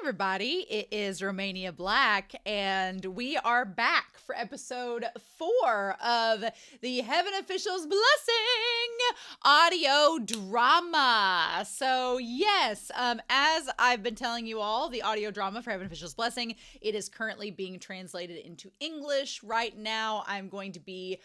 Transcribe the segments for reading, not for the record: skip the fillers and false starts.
everybody, it is Romania Black, and we are back for episode 4 of the Heaven Officials Blessing audio drama. So yes, as I've been telling you all, the audio drama for Heaven Officials Blessing, it is currently being translated into English. Right now, I'm going to be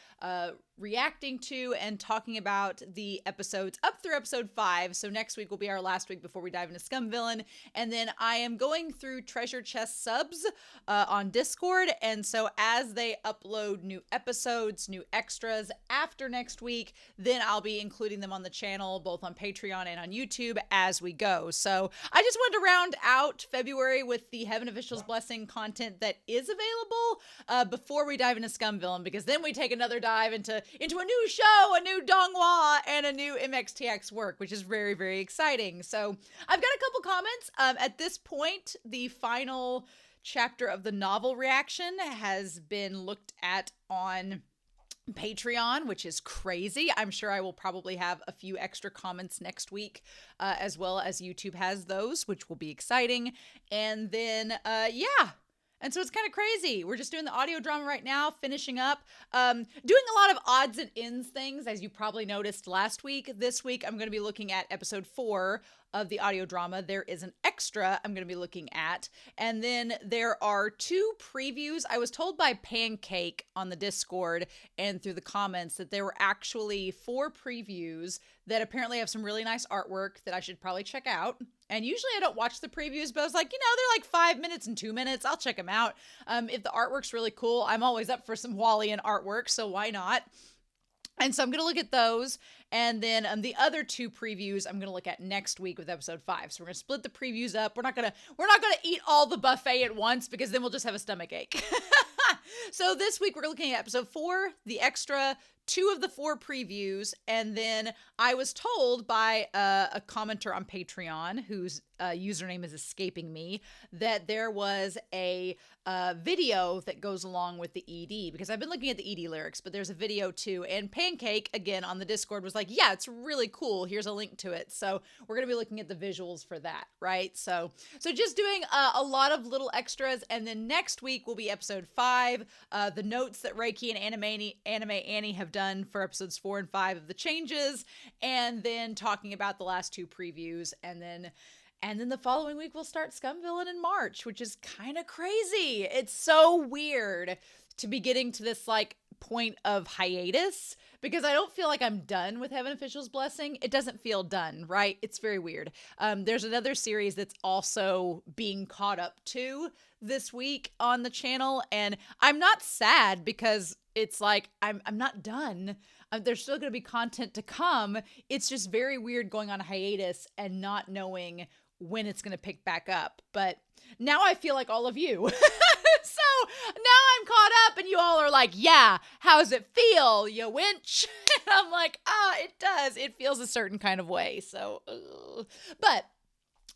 reacting to and talking about the episodes up through episode 5. So next week will be our last week before we dive into Scum Villain. And then I am going through Treasure Chest subs on Discord. And so as they upload new episodes, new extras after next week, then I'll be including them on the channel, both on Patreon and on YouTube as we go. So I just wanted to round out February with the Heaven Officials Blessing content that is available before we dive into Scum Villain, because then we take another dive into a new show, a new Donghua, and a new MXTX work, which is very, very exciting. So I've got a couple comments. At this point, the final chapter of the novel reaction has been looked at on Patreon, which is crazy. I'm sure I will probably have a few extra comments next week, as well as YouTube has those, which will be exciting. And then, yeah. And so it's kind of crazy. We're just doing the audio drama right now, finishing up, doing a lot of odds and ends things, as you probably noticed last week. This week, I'm going to be looking at episode 4 of the audio drama. There is an extra I'm going to be looking at. And then there are 2 previews. I was told by Pancake on the Discord and through the comments that there were actually 4 previews that apparently have some really nice artwork that I should probably check out. And usually I don't watch the previews, but I was like, they're like 5 minutes and 2 minutes. I'll check them out. If the artwork's really cool, I'm always up for some Wallian artwork, so why not? And so I'm going to look at those. And then the other 2 previews I'm going to look at next week with episode 5. So we're going to split the previews up. We're not going to eat all the buffet at once, because then we'll just have a stomach ache. So this week we're looking at episode 4, the extra, 2 of the 4 previews, and then I was told by a commenter on Patreon, whose username is escaping me, that there was a video that goes along with the ED, because I've been looking at the ED lyrics, but there's a video too, and Pancake, again, on the Discord was like, yeah, it's really cool, here's a link to it. So we're going to be looking at the visuals for that, right? So just doing a lot of little extras, and then next week will be episode 5, the notes that Reiki and Anime Annie have done for episodes 4 and 5 of the changes, and then talking about the last 2 previews, and then the following week we'll start Scum Villain in March, which is kind of crazy. It's so weird to be getting to this like point of hiatus, because I don't feel like I'm done with Heaven Officials Blessing. It doesn't feel done, right? It's very weird. There's another series that's also being caught up to this week on the channel, and I'm not sad, because it's like I'm not done. There's still going to be content to come. It's just very weird going on a hiatus and not knowing when it's going to pick back up. But now I feel like all of you. So now I'm caught up, and you all are like, yeah, how's it feel, you winch? And I'm like, it does. It feels a certain kind of way. So, but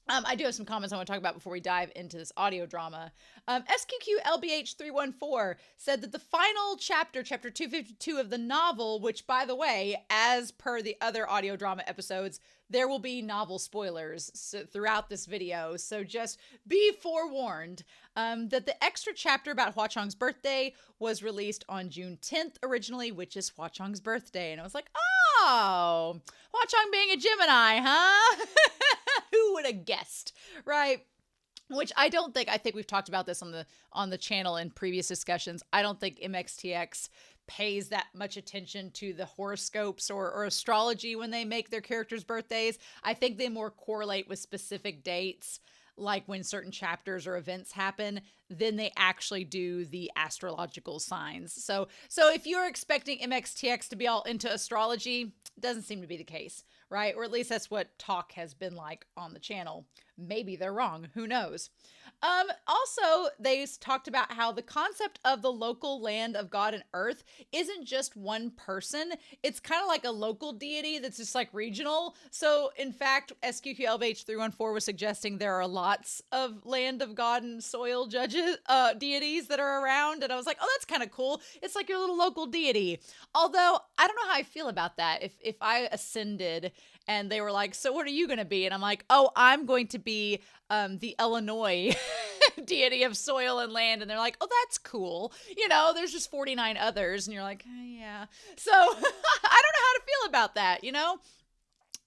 I do have some comments I want to talk about before we dive into this audio drama. SQQLBH314 said that the final chapter 252 of the novel, which, by the way, as per the other audio drama episodes, there will be novel spoilers throughout this video, so just be forewarned, that the extra chapter about Hua Chang's birthday was released on June 10th originally, which is Hua Chang's birthday. And I was like, oh, Hua Chang being a Gemini, huh? Who would have guessed, right? Which I think we've talked about this on the channel in previous discussions. I don't think MXTX pays that much attention to the horoscopes or astrology when they make their characters' birthdays. I think they more correlate with specific dates, like when certain chapters or events happen, then they actually do the astrological signs. So if you're expecting MXTX to be all into astrology, doesn't seem to be the case, right? Or at least that's what talk has been like on the channel. Maybe they're wrong. Who knows? Also, they talked about how the concept of the local land of God and Earth isn't just one person. It's kind of like a local deity that's just like regional. So in fact, SQQLBH314 was suggesting there are lots of land of God and soil judges, deities that are around. And I was like, oh, that's kind of cool. It's like your little local deity. Although I don't know how I feel about that. If I ascended and they were like, so what are you going to be? And I'm like, oh, I'm going to be the Illinois deity of soil and land, and they're like, oh, that's cool. You know, there's just 49 others, and you're like, yeah. So I don't know how to feel about that, you know?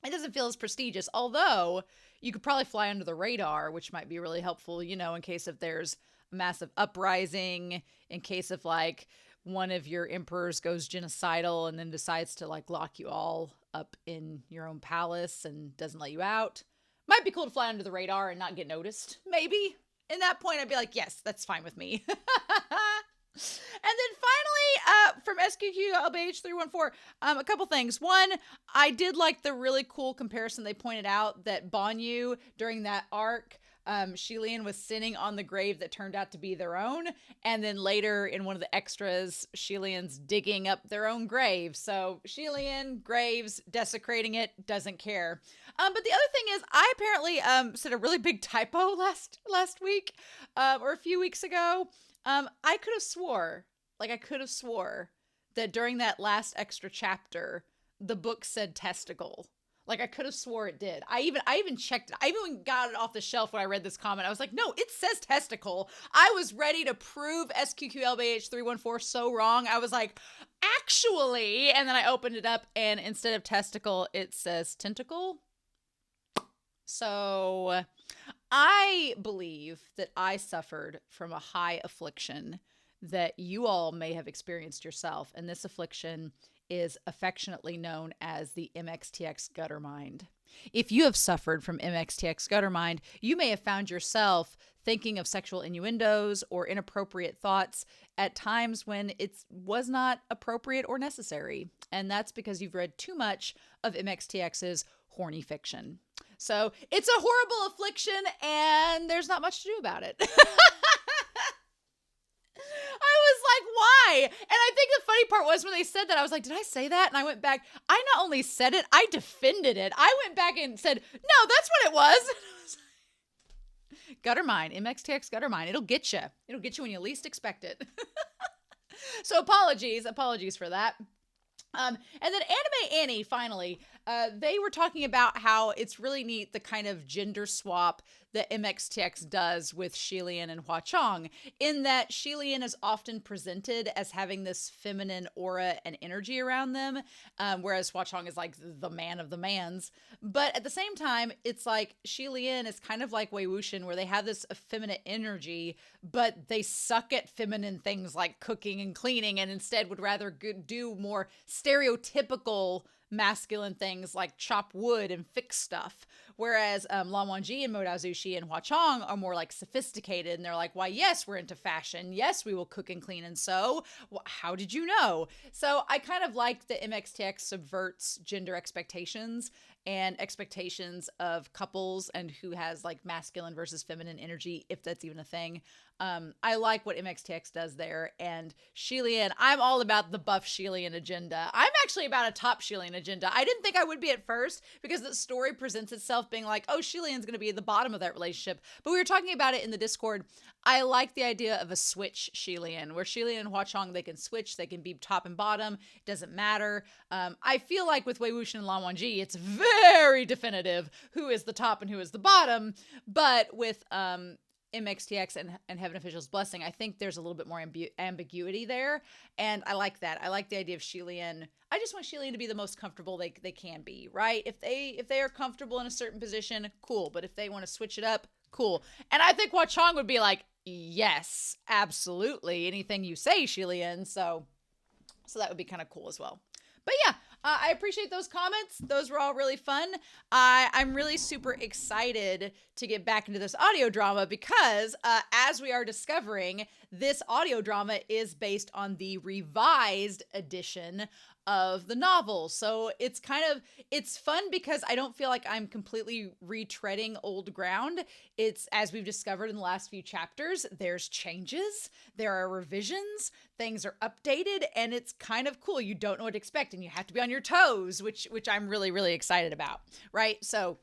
It doesn't feel as prestigious, although you could probably fly under the radar, which might be really helpful, you know, in case if there's a massive uprising, in case of like one of your emperors goes genocidal and then decides to like lock you all up in your own palace and doesn't let you out. Might be cool to fly under the radar and not get noticed. Maybe. In that point, I'd be like, yes, that's fine with me. And then finally, from SQQLBH314, a couple things. One, I did like the really cool comparison they pointed out that Banyu, during that arc, Shilian was sitting on the grave that turned out to be their own. And then later in one of the extras, Shilian's digging up their own grave. So Shilian, graves, desecrating it, doesn't care. But the other thing is, I apparently said a really big typo last week or a few weeks ago. I could have swore that during that last extra chapter, the book said testicle. Like, I could have swore it did. I even checked it. I even got it off the shelf when I read this comment. I was like, no, it says testicle. I was ready to prove SQQLBH314 so wrong. I was like, actually, and then I opened it up, and instead of testicle, it says tentacle. So I believe that I suffered from a high affliction that you all may have experienced yourself. And this affliction is affectionately known as the MXTX gutter mind. If you have suffered from MXTX gutter mind, you may have found yourself thinking of sexual innuendos or inappropriate thoughts at times when it was not appropriate or necessary. And that's because you've read too much of MXTX's horny fiction. So it's a horrible affliction, and there's not much to do about it. I was like, why? And I think the funny part was when they said that, I was like, did I say that? And I went back. I not only said it, I defended it. I went back and said, no, that's what it was. Gutter mine, MXTX gutter mine. It'll get you. It'll get you when you least expect it. So apologies for that. And then Anime Annie, finally, they were talking about how it's really neat the kind of gender swap that MXTX does with Shilian and Hwa-Chong, in that Shilian is often presented as having this feminine aura and energy around them, whereas Hwa-Chong is like the man of the mans. But at the same time, it's like Shilian is kind of like Wei Wuxian, where they have this effeminate energy, but they suck at feminine things like cooking and cleaning, and instead would rather do more stereotypical masculine things like chop wood and fix stuff. Whereas Lan Wangji and Mo Dao Zushi and Hwa-Chong are more like sophisticated, and they're like, why, yes, we're into fashion. Yes, we will cook and clean and sew. Well, how did you know? So I kind of like that MXTX subverts gender expectations and expectations of couples and who has like masculine versus feminine energy, if that's even a thing. I like what MXTX does there. And Shilian, I'm all about the buff Shilian agenda. I'm actually about a top Shilian agenda. I didn't think I would be at first, because the story presents itself being like, oh, Shilian's going to be at the bottom of that relationship. But we were talking about it in the Discord. I like the idea of a switch Shilian, where Shilian and Hwa-Chong, they can switch, they can be top and bottom. It doesn't matter. I feel like with Wei Wuxian and Lan Wangji, it's very definitive who is the top and who is the bottom. But with MXTX and Heaven Official's Blessing, I think there's a little bit more ambiguity there, and I like that. I like the idea of Shilian. I just want Shilian to be the most comfortable they can be, right? If they are comfortable in a certain position, cool. But if they want to switch it up, cool. And I think Hwa-Chong would be like, yes, absolutely, anything you say, Shilian. So that would be kind of cool as well. But yeah, I appreciate those comments. Those were all really fun. I'm really super excited to get back into this audio drama because, as we are discovering, this audio drama is based on the revised edition of the novel. So it's fun because I don't feel like I'm completely retreading old ground. It's, as we've discovered in the last few chapters, there's changes, there are revisions, things are updated, and it's kind of cool. You don't know what to expect, and you have to be on your toes, which I'm really, really excited about, right? So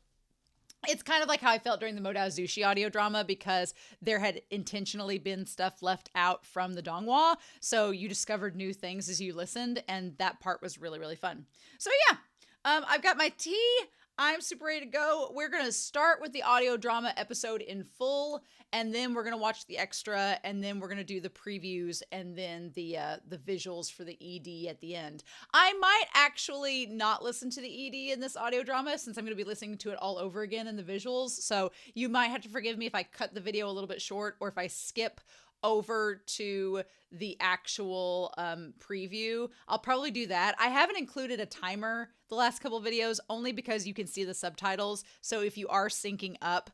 it's kind of like how I felt during the Mo Dao Zushi audio drama, because there had intentionally been stuff left out from the Donghua. So you discovered new things as you listened, and that part was really, really fun. So yeah, I've got my tea. I'm super ready to go. We're going to start with the audio drama episode in full, and then we're going to watch the extra, and then we're going to do the previews, and then the visuals for the ED at the end. I might actually not listen to the ED in this audio drama since I'm going to be listening to it all over again in the visuals. So you might have to forgive me if I cut the video a little bit short or if I skip over to the actual preview. I'll probably do that. I haven't included a timer the last couple videos only because you can see the subtitles. So if you are syncing up,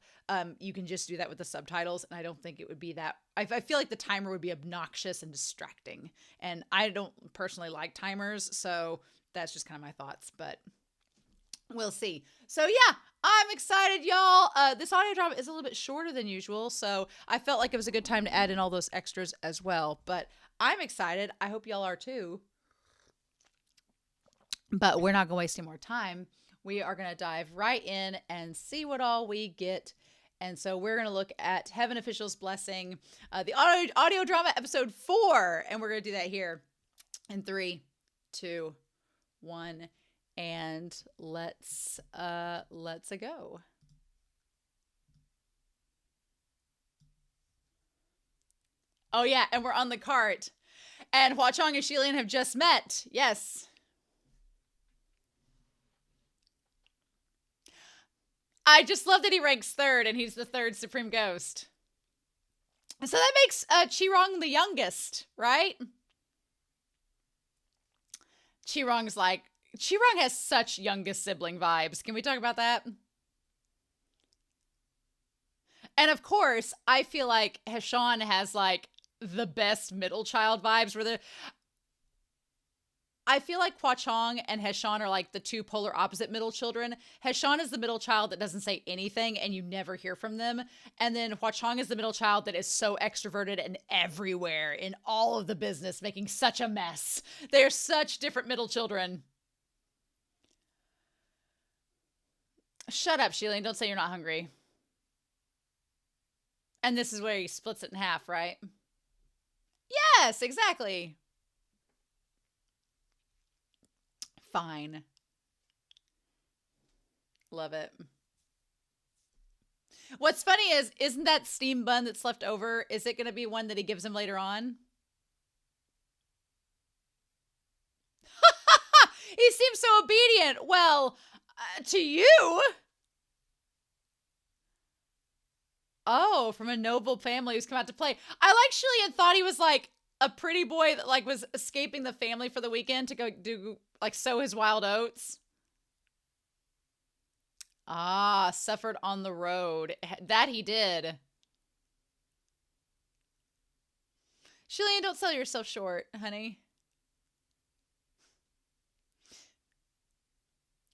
you can just do that with the subtitles. And I don't think it would be that. I feel like the timer would be obnoxious and distracting. And I don't personally like timers. So that's just kind of my thoughts. But we'll see. So yeah, I'm excited, y'all. This audio drama is a little bit shorter than usual, so I felt like it was a good time to add in all those extras as well. But I'm excited. I hope y'all are too. But we're not going to waste any more time. We are going to dive right in and see what all we get. And so we're going to look at Heaven Official's Blessing, the audio drama episode 4. And we're going to do that here in 3, 2, 1. And let's go. Oh yeah, and we're on the cart. And Hua Chong and Shilian have just met. Yes. I just love that he ranks 3rd and he's the 3rd Supreme Ghost. So that makes Chi-Rong the youngest, right? Chi-Rong has such youngest sibling vibes. Can we talk about that? And of course, I feel like Heshan has like the best middle child vibes I feel like Hua Chong and Heshan are like the two polar opposite middle children. Heshan is the middle child that doesn't say anything and you never hear from them. And then Hua Chong is the middle child that is so extroverted and everywhere in all of the business, making such a mess. They're such different middle children. Shut up, Shilian. Don't say you're not hungry. And this is where he splits it in half, right? Yes, exactly. Fine. Love it. What's funny is, isn't that steam bun that's left over, is it going to be one that he gives him later on? He seems so obedient. Well, to you. Oh, from a noble family who's come out to play. I like Shilian thought he was like a pretty boy that like was escaping the family for the weekend to go do like sow his wild oats. Ah, suffered on the road. That he did. Shilian, don't sell yourself short, honey.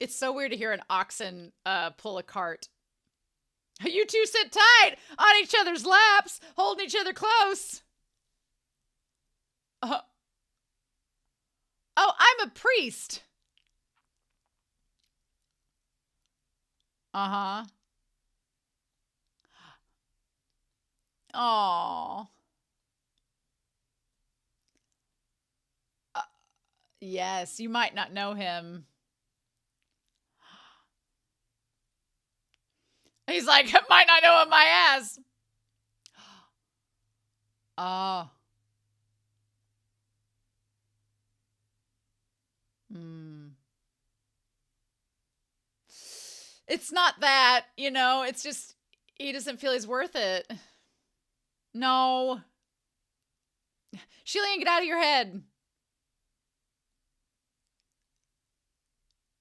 It's so weird to hear an oxen pull a cart. You two sit tight on each other's laps, holding each other close. Oh, I'm a priest. Uh-huh. Aww. Yes, you might not know him. He's like, might not know him, my ass. Oh. It's not that, you know, it's just, he doesn't feel he's worth it. No. Shilian, get out of your head.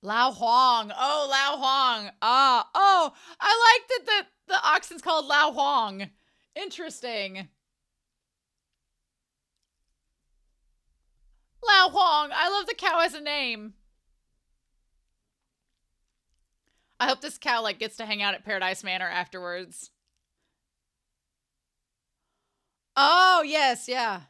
Lao Huang. Oh, Lao Huang. Oh, I like that the oxen's called Lao Huang. Interesting. Lao Huang. I love the cow as a name. I hope this cow like gets to hang out at Paradise Manor afterwards. Oh, yes, yeah.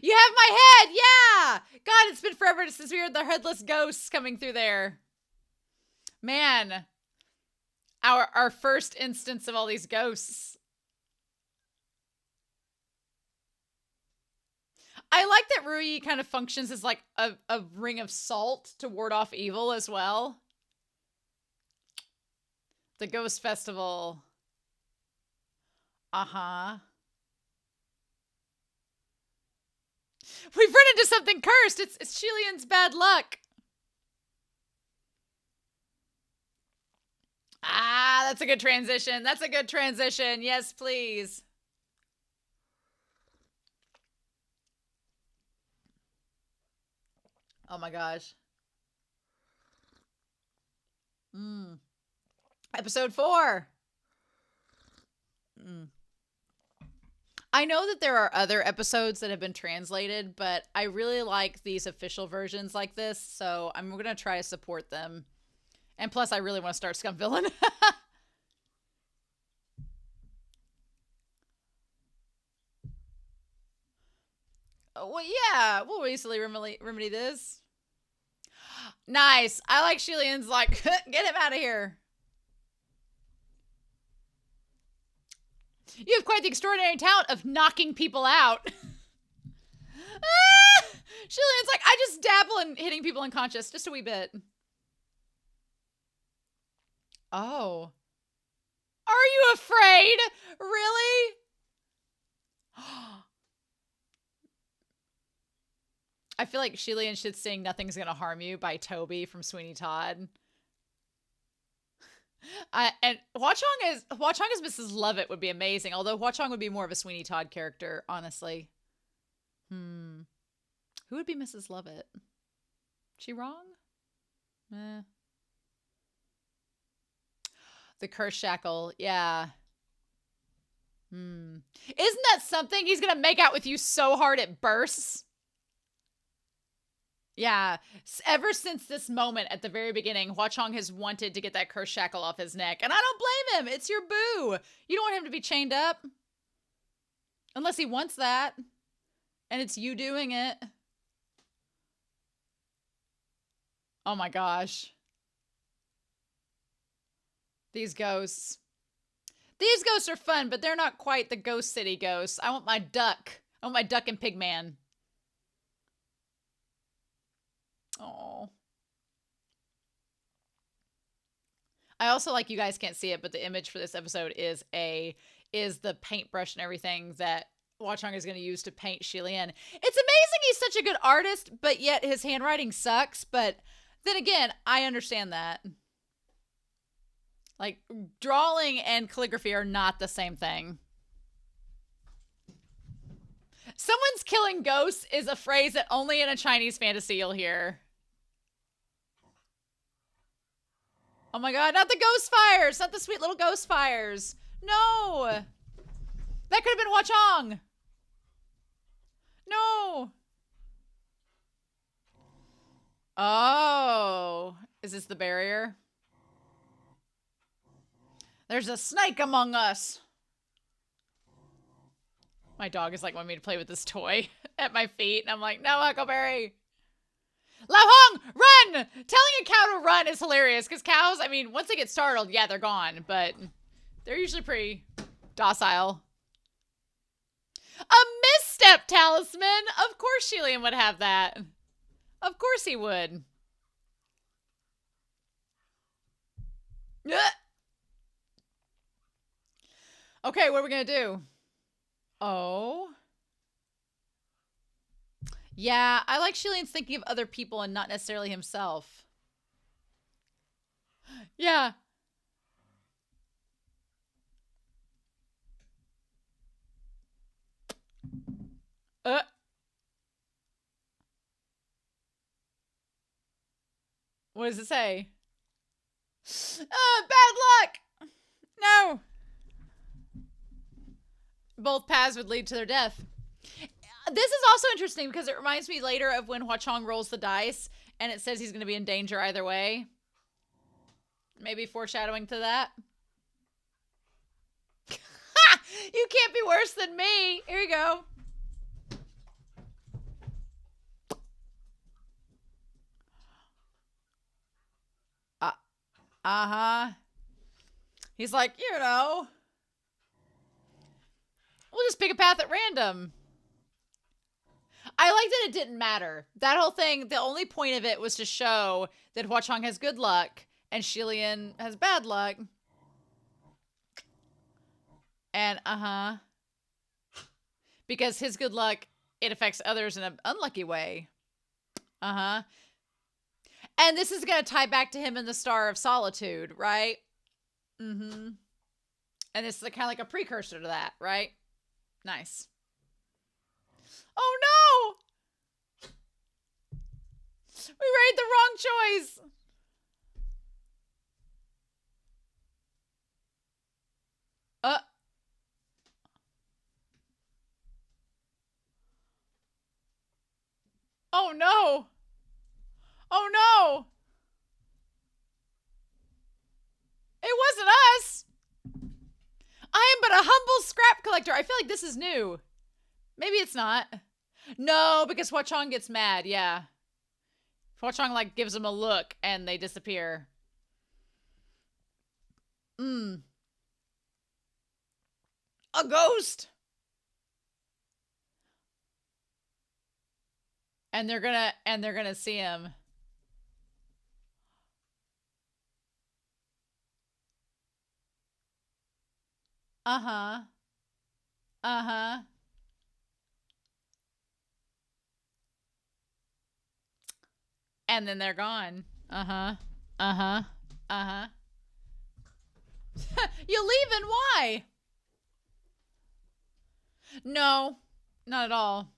You have my head, yeah! God, it's been forever since we heard the headless ghosts coming through there. Man. Our first instance of all these ghosts. I like that Rui kind of functions as like a ring of salt to ward off evil as well. The Ghost Festival. Uh-huh. We've run into something cursed. It's Shilian's bad luck. Ah, that's a good transition. That's a good transition. Yes, please. Oh my gosh. Episode 4. I know that there are other episodes that have been translated, but I really like these official versions like this, so I'm going to try to support them. And plus, I really want to start Scum Villain. Well, yeah, we'll easily remedy this. Nice. I like Shilian's like, get him out of here. You have quite the extraordinary talent of knocking people out. Shilian's like, I just dabble in hitting people unconscious just a wee bit. Oh. Are you afraid? Really? I feel like Shilian should sing Nothing's Gonna Harm You by Toby from Sweeney Todd. And Hwa-Chong as Mrs. Lovett would be amazing, although Hwa-Chong would be more of a Sweeney Todd character, honestly. Who would be Mrs. Lovett? She wrong? The Curse Shackle, yeah. Isn't that something? He's gonna make out with you so hard it bursts. Yeah, ever since this moment at the very beginning, Hwa-Chong has wanted to get that curse shackle off his neck. And I don't blame him. It's your boo. You don't want him to be chained up. Unless he wants that. And it's you doing it. Oh my gosh. These ghosts. These ghosts are fun, but they're not quite the Ghost City ghosts. I want my duck. I want my duck and pig man. Oh. I also like, you guys can't see it, but the image for this episode is the paintbrush and everything that Hwa-Chong is going to use to paint Shilian. It's amazing he's such a good artist, but yet his handwriting sucks. But then again, I understand that. Like, drawing and calligraphy are not the same thing. Someone's killing ghosts is a phrase that only in a Chinese fantasy you'll hear. Oh my god, not the ghost fires! Not the sweet little ghost fires! No! That could have been Hwa-Chong! No! Oh. Is this the barrier? There's a snake among us! My dog is like wanting me to play with this toy at my feet, and I'm like, no, Huckleberry! Lao Hong, run! Telling a cow to run is hilarious, because cows, I mean, once they get startled, yeah, they're gone, but they're usually pretty docile. A misstep talisman! Of course Shilian would have that. Of course he would. Okay, what are we gonna do? Oh. Yeah, I like Shilian's thinking of other people and not necessarily himself. Yeah. What does it say? Bad luck! No. Both paths would lead to their death. This is also interesting because it reminds me later of when Hwa-Chong rolls the dice and it says he's going to be in danger either way. Maybe foreshadowing to that. You can't be worse than me. Here you go. Uh-huh. He's like, you know, we'll just pick a path at random. I like that it didn't matter. That whole thing, the only point of it was to show that Hua Chong has good luck and Shilian has bad luck. And because his good luck, it affects others in an unlucky way. And this is going to tie back to him in the Star of Solitude, right? And this is kind of like a precursor to that, right? Nice. Oh no! We made the wrong choice. Oh no! Oh no! It wasn't us! I am but a humble scrap collector. I feel like this is new. Maybe it's not. No, because Hua Chong gets mad, yeah. Hua Chong, like, gives him a look and they disappear. A ghost! And they're gonna see him. And then they're gone. You leave, and why? No, not at all.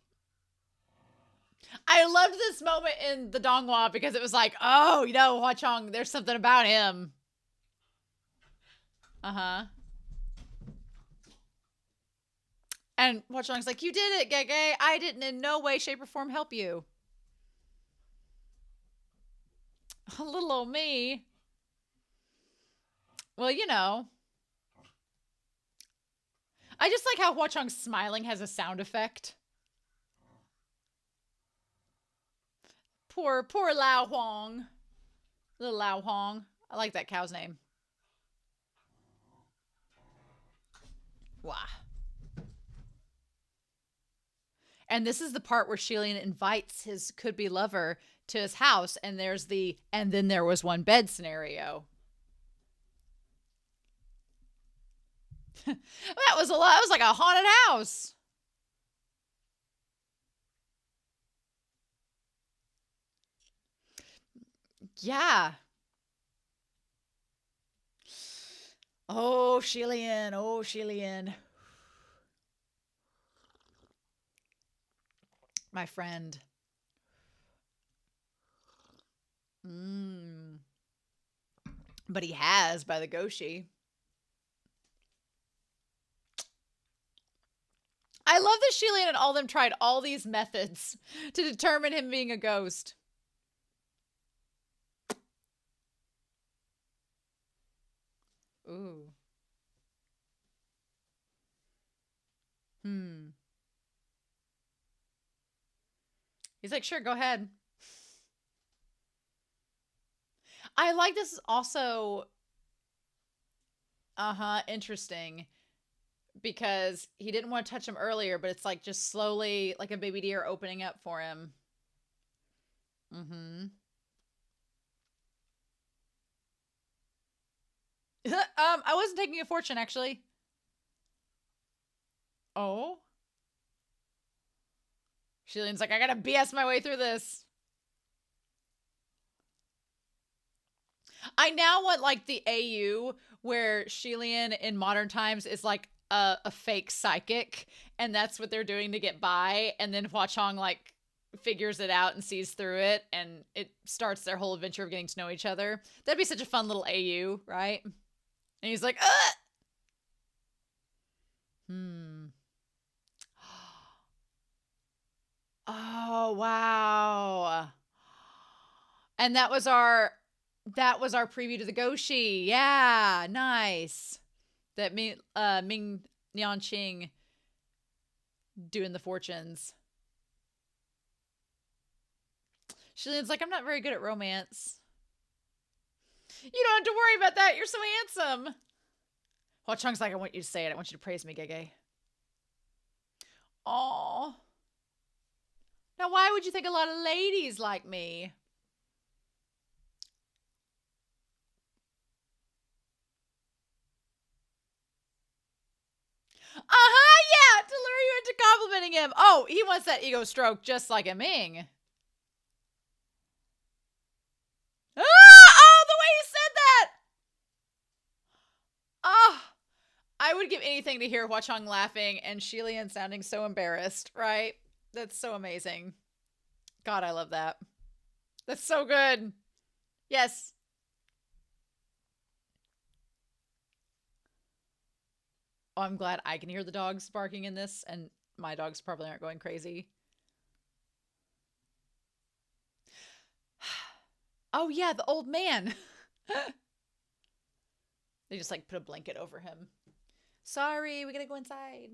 I loved this moment in the Donghua because it was like, oh, you know, Hua Chong, there's something about him. And Hua Chong's like, you did it, Gege. I didn't in no way, shape, or form help you. Little old me. Well, you know. I just like how Hua Chong's smiling has a sound effect. Poor Lao Huang. Little Lao Huang. I like that cow's name. Wow. And this is the part where Shilian invites his could-be lover to his house, and there's the "and then there was one bed" scenario. That was a lot. It was like a haunted house. Yeah. Oh, Shilian. Oh, Shilian. My friend. But he has by the Goshi. I love that Shilian and all of them tried all these methods to determine him being a ghost. Ooh. He's like, sure, go ahead. I like this also. Interesting. Because he didn't want to touch him earlier, but it's like just slowly, like a baby deer opening up for him. I wasn't taking a fortune, actually. Oh? Shilian's like, I gotta BS my way through this. I now want, like, the AU where Shilian in modern times is like a fake psychic, and that's what they're doing to get by, and then Hua Chong, like, figures it out and sees through it, and it starts their whole adventure of getting to know each other. That'd be such a fun little AU, right? And he's like, ugh! Oh, wow. And that was our preview to the Goshi. Yeah, nice. That Ming Nianqing doing the fortunes. Shilian's like, I'm not very good at romance. You don't have to worry about that. You're so handsome. Hua Chong's like, I want you to say it. I want you to praise me, Gege. Aww. Now, why would you think a lot of ladies like me? Yeah, to lure you into complimenting him. Oh, he wants that ego stroke just like a Ming. Oh, the way he said that. Oh, I would give anything to hear Hua Chong laughing and Shilian sounding so embarrassed, right? That's so amazing. God, I love that. That's so good. Yes. Oh, I'm glad I can hear the dogs barking in this, and my dogs probably aren't going crazy. Oh, yeah, the old man. They just like put a blanket over him. Sorry, we gotta go inside.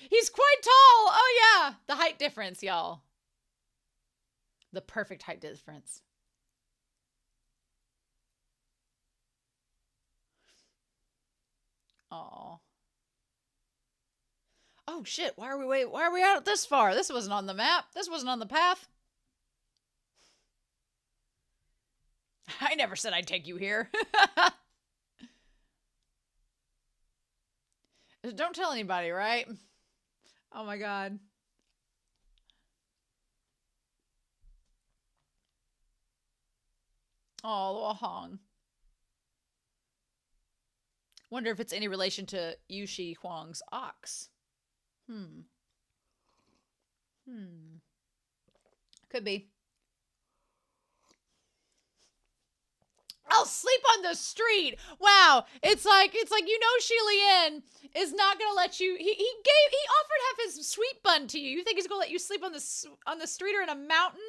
He's quite tall. Oh, yeah. The height difference, y'all. The perfect height difference. Oh. Oh, shit. Why are we out this far? This wasn't on the map. This wasn't on the path. I never said I'd take you here. Don't tell anybody, right? Oh my god. Oh, Hong. Wonder if it's any relation to Yushi Huang's ox. Could be. I'll sleep on the street. Wow. It's like Shilian is not gonna let you. He offered half his sweet bun to you. You think he's gonna let you sleep on the street or in a mountain?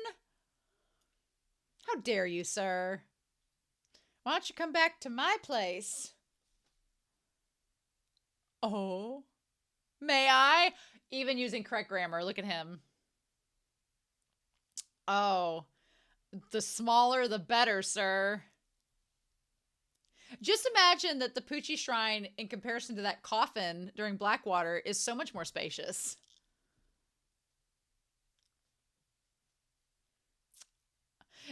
How dare you, sir? Why don't you come back to my place? Oh, may I? Even using correct grammar. Look at him. Oh, the smaller the better, sir. Just imagine that the Poochie Shrine, in comparison to that coffin during Blackwater, is so much more spacious.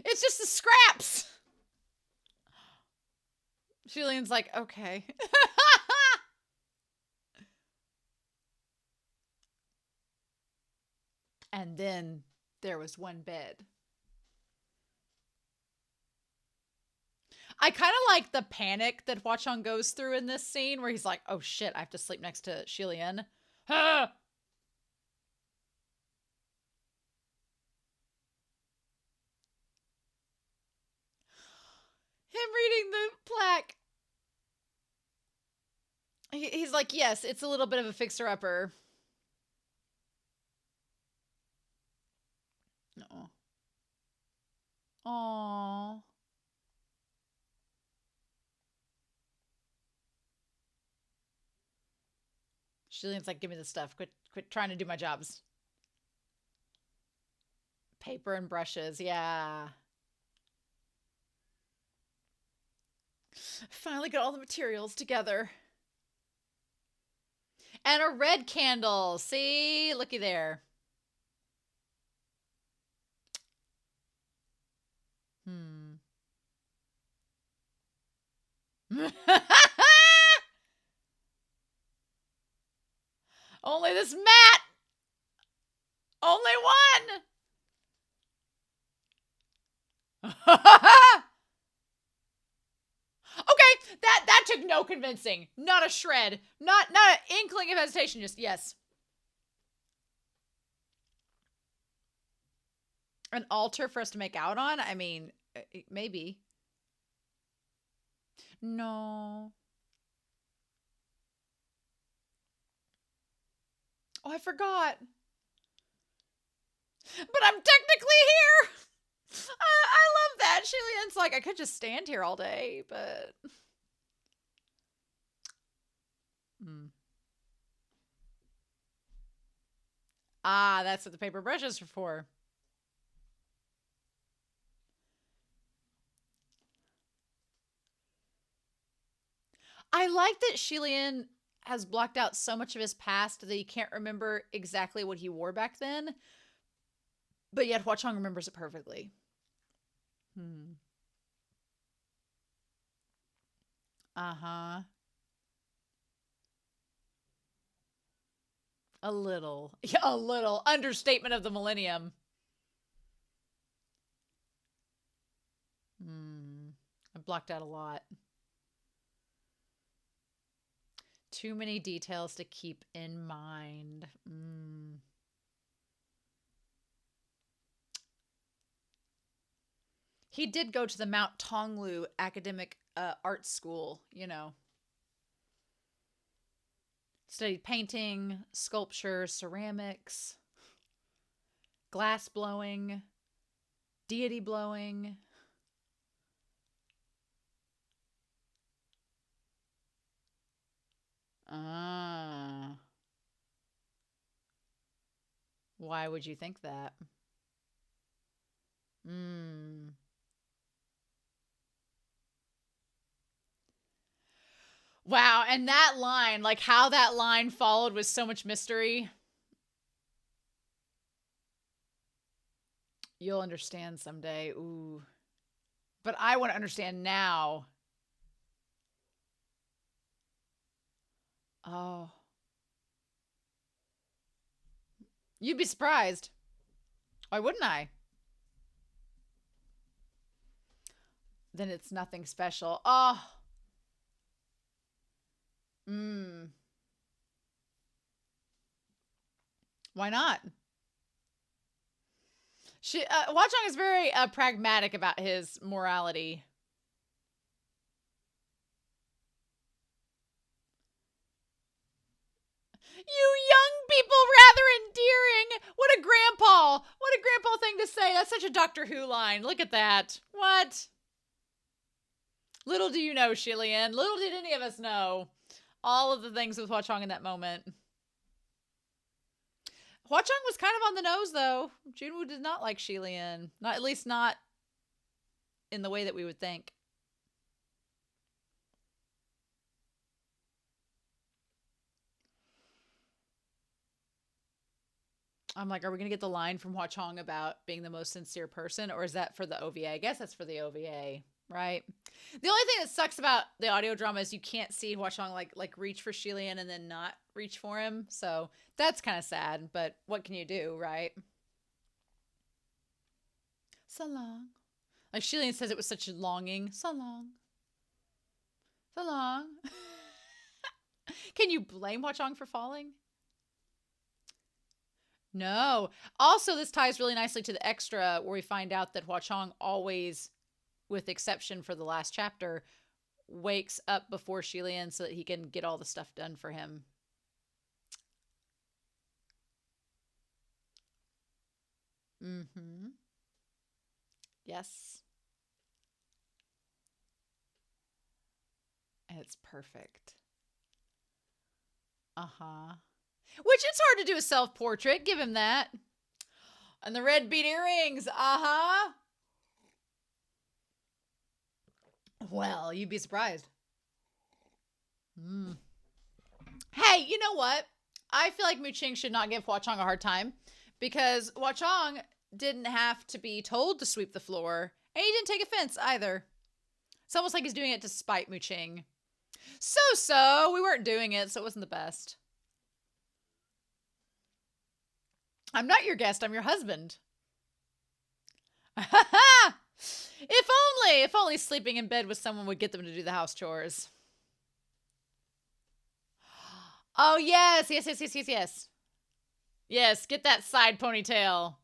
It's just the scraps. Shilian's like, okay. And then there was one bed. I kind of like the panic that Hua Chong goes through in this scene where he's like, oh shit, I have to sleep next to Shilian. Ah! Him reading the plaque. He's like, yes, it's a little bit of a fixer-upper. No. Aww. Shilian's like, give me the stuff. Quit trying to do my jobs. Paper and brushes, yeah. Finally got all the materials together. And a red candle. See? Looky there. Only this mat. Only one. Okay, that took no convincing. Not a shred. Not an inkling of hesitation. Just yes. An altar for us to make out on? I mean, maybe. No. Oh, I forgot. But I'm technically here. I love that. Shilian's like, I could just stand here all day, but... Ah, that's what the paper brushes are for. I like that Shilian has blocked out so much of his past that he can't remember exactly what he wore back then, but yet Hua Chong remembers it perfectly. Uh-huh. A little. Yeah, a little. Understatement of the millennium. I blocked out a lot. Too many details to keep in mind. He did go to the Mount Tonglu Academic Art School, you know. Studied painting, sculpture, ceramics, glass blowing, deity blowing. Why would you think that? Wow, and that line, like how that line followed with so much mystery. You'll understand someday. Ooh. But I want to understand now. Oh. You'd be surprised. Why wouldn't I? Then it's nothing special. Oh. Why not? Hua Chong is very pragmatic about his morality. You young people, rather endearing. What a grandpa. What a grandpa thing to say. That's such a Doctor Who line. Look at that. What? Little do you know, Shilian. Little did any of us know all of the things with Hua Chong in that moment. Hua Chong was kind of on the nose, though. Junwoo did not like Shilian. Not, at least not in the way that we would think. I'm like, are we going to get the line from Hua Chong about being the most sincere person? Or is that for the OVA? I guess that's for the OVA, right? The only thing that sucks about the audio drama is you can't see Hua Chong like reach for Shilian and then not reach for him. So that's kind of sad, but what can you do, right? So long. Like Shilian says it was such a longing. So long. So long. Can you blame Hua Chong for falling? No. Also, this ties really nicely to the extra where we find out that Hua Chong always, with exception for the last chapter, wakes up before Shilian so that he can get all the stuff done for him. Yes. And it's perfect. Which it's hard to do a self-portrait. Give him that. And the red bead earrings. Well, you'd be surprised. Hey, you know what? I feel like Mu Ching should not give Hua Chong a hard time because Hua Chong didn't have to be told to sweep the floor, and he didn't take offense either. It's almost like he's doing it to spite Mu Ching. So, we weren't doing it, so it wasn't the best. I'm not your guest, I'm your husband. If only sleeping in bed with someone would get them to do the house chores. Oh, yes. Yes, get that side ponytail.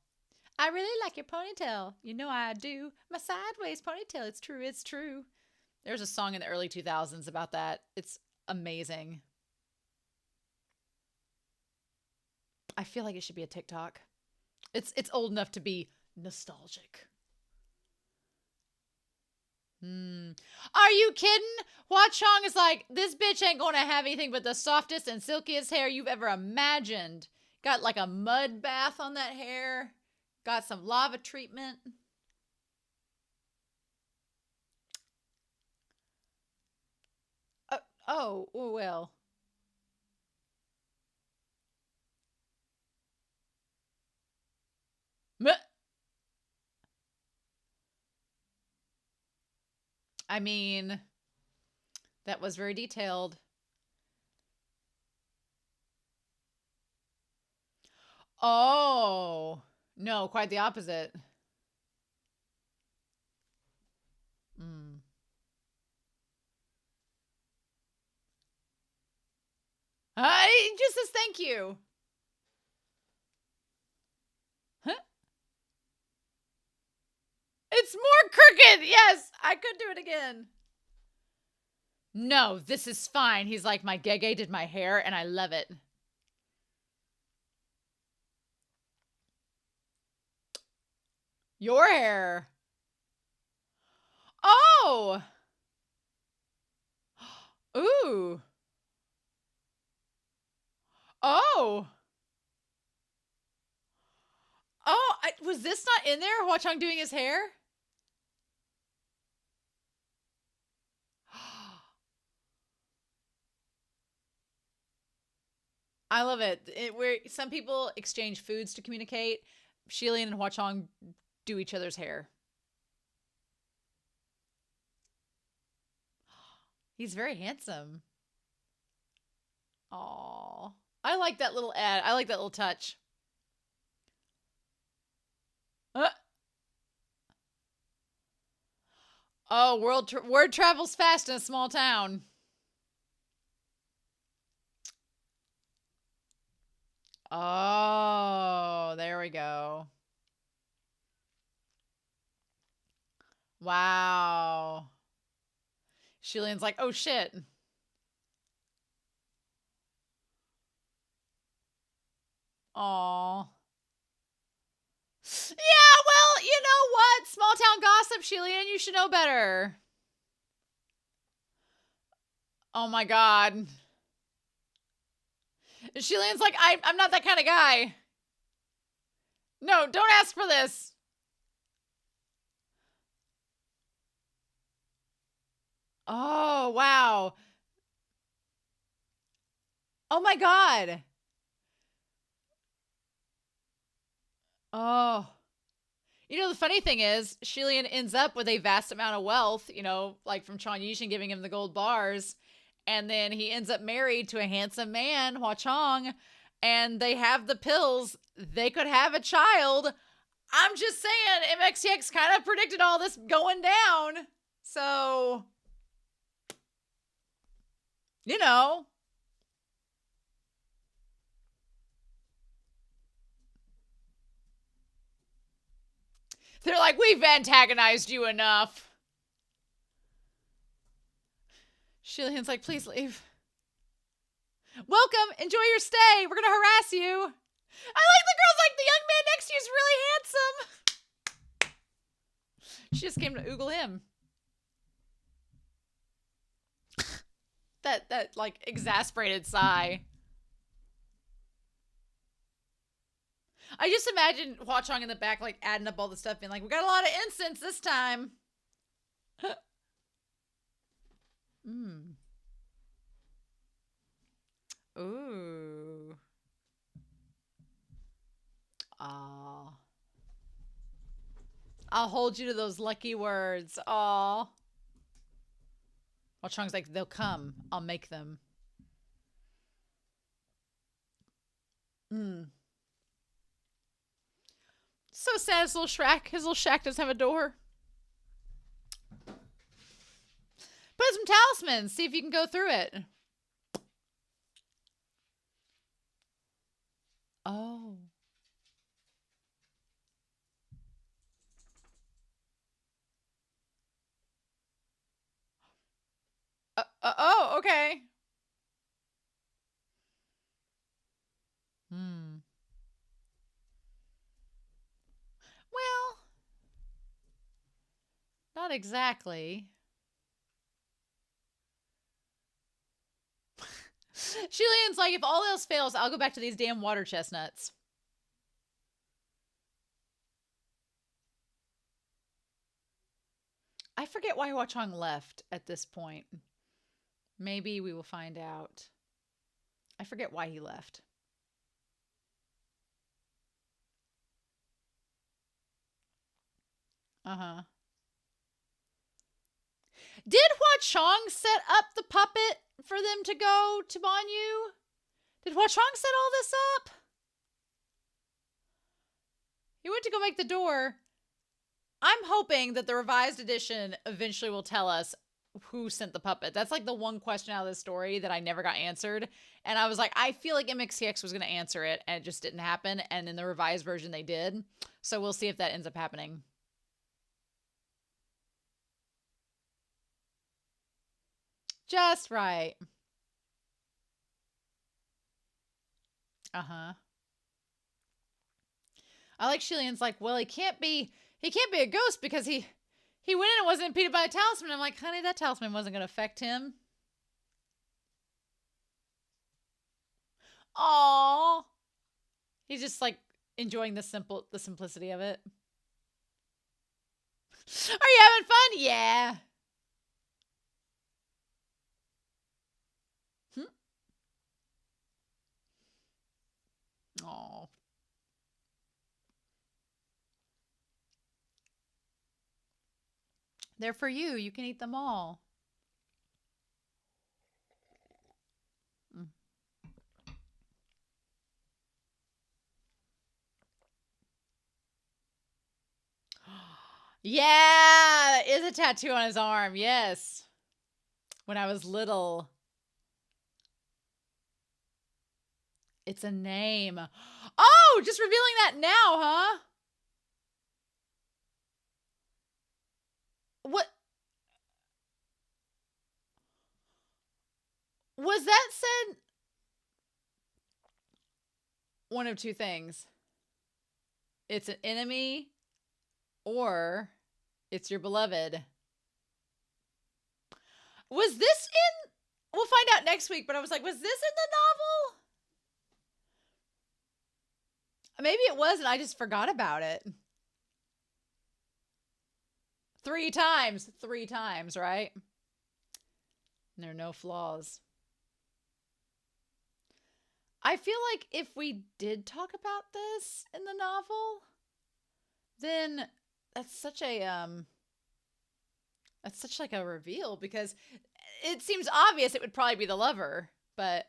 I really like your ponytail. You know I do. My sideways ponytail. It's true. There's a song in the early 2000s about that. It's amazing. I feel like it should be a TikTok. It's old enough to be nostalgic. Are you kidding? Hua Chong is like, this bitch ain't gonna have anything but the softest and silkiest hair you've ever imagined. Got like a mud bath on that hair. Got some lava treatment. Oh, well. I mean, that was very detailed. Oh, no, quite the opposite. Mm. I just says thank you. Huh? It's more crooked. Yes, I could do it again. No, this is fine. He's like, my Gege did my hair and I love it. Your hair. Oh. Ooh. Oh. Oh, was this not in there? Hua Chong doing his hair? I love it. Where some people exchange foods to communicate. Shilian and Hua Chong do each other's hair. He's very handsome. Aw. I like that little ad. I like that little touch. Uh, oh, word travels fast in a small town. Oh, there we go. Wow. Shilian's like, oh shit. Aw. Yeah, well, you know what? Small town gossip, Shilian. You should know better. Oh my god. Shilian's like, I'm not that kind of guy. No, don't ask for this. Oh, wow. Oh my god. Oh. You know, the funny thing is, Shilian ends up with a vast amount of wealth, you know, like from Chong Yishin giving him the gold bars. And then he ends up married to a handsome man, Hua Chong, and they have the pills. They could have a child. I'm just saying, MXTX kind of predicted all this going down. So, you know. They're like, we've antagonized you enough. Shilian's like, please leave. Welcome. Enjoy your stay. We're going to harass you. I like the girls like the young man next to you is really handsome. She just came to oogle him. that like exasperated sigh. I just imagine Hua Chong in the back like adding up all the stuff being like, we got a lot of incense this time. Mm. Ooh. Aw. I'll hold you to those lucky words. Aw. Hua Chong's like, they'll come. I'll make them. Mm. So sad, his little shack. His little shack doesn't have a door. Put some talismans. See if you can go through it. Oh. Oh, okay. Hmm. Well, not exactly. Shilian's like, if all else fails, I'll go back to these damn water chestnuts. I forget why Hua Chong left at this point. Maybe we will find out. I forget why he left. Uh-huh. Did Hua Chong set up the puppet for them to go to Banyu? Did Hua Chong set all this up? He went to go make the door. I'm hoping that the revised edition eventually will tell us who sent the puppet. That's like the one question out of the story that I never got answered. And I was like, I feel like MXTX was going to answer it, and it just didn't happen. And in the revised version, they did. So we'll see if that ends up happening. Just right. Uh-huh. I like Shillian's like, well, he can't be a ghost because he went in and wasn't impeded by a talisman. I'm like, honey, that talisman wasn't going to affect him. Aww. He's just like enjoying the simplicity of it. Are you having fun? Yeah. Aww. They're for you. You can eat them all. Yeah, is a tattoo on his arm. Yes. When I was little. It's a name. Oh, just revealing that now, huh? What? Was that said? One of two things. It's an enemy or it's your beloved. Was this in? We'll find out next week, but I was like, was this in the novel? Maybe it was and I just forgot about it. 3 times. 3 times, right? And there are no flaws. I feel like if we did talk about this in the novel, then that's such like a reveal, because it seems obvious it would probably be the lover, but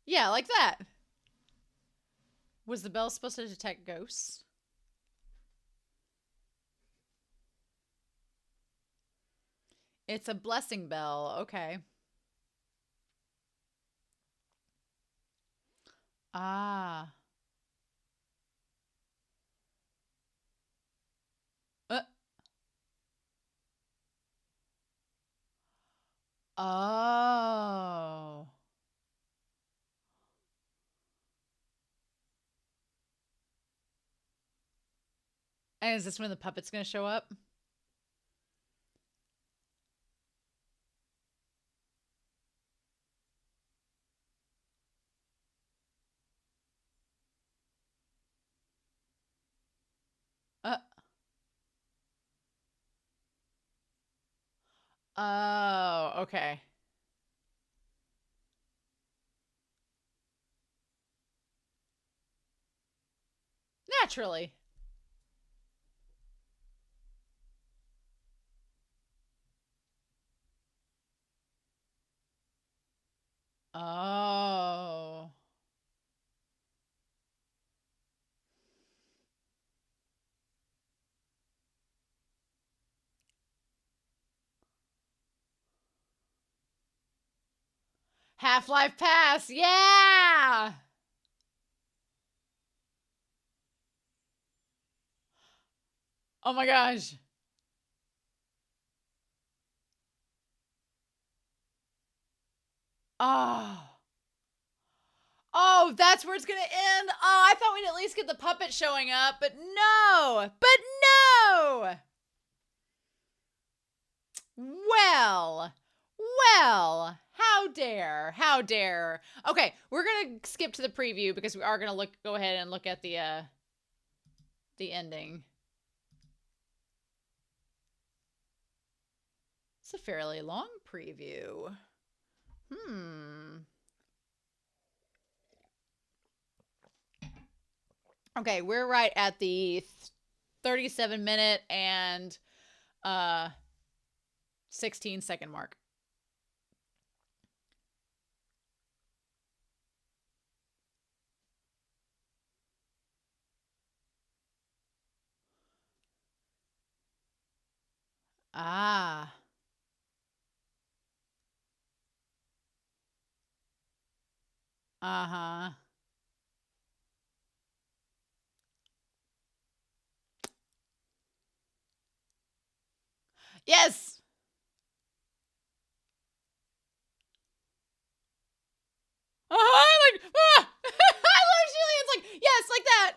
yeah, like that. Was the bell supposed to detect ghosts? It's a blessing bell. Okay. Ah. Oh. And is this when the puppet's going to show up? Oh, okay. Naturally. Oh. Half-Life Pass. Yeah. Oh my gosh. Oh. Oh, that's where it's going to end. Oh, I thought we'd at least get the puppet showing up, but no. But no. Well, how dare? How dare? Okay, we're gonna skip to the preview because we are gonna go ahead and look at the ending. It's a fairly long preview. Okay, we're right at the 37-minute and 16-second mark. Ah. Uh-huh. Yes! Like, ah! I love Sheila. It's like, yes, like that.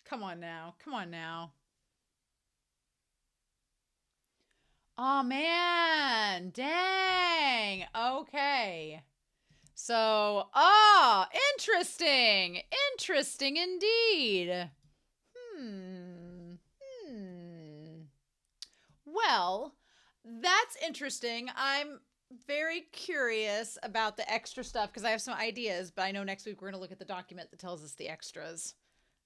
Come on now. Come on now. Oh, man. Dang. Okay. So, interesting. Interesting indeed. Well, that's interesting. I'm very curious about the extra stuff because I have some ideas, but I know next week we're going to look at the document that tells us the extras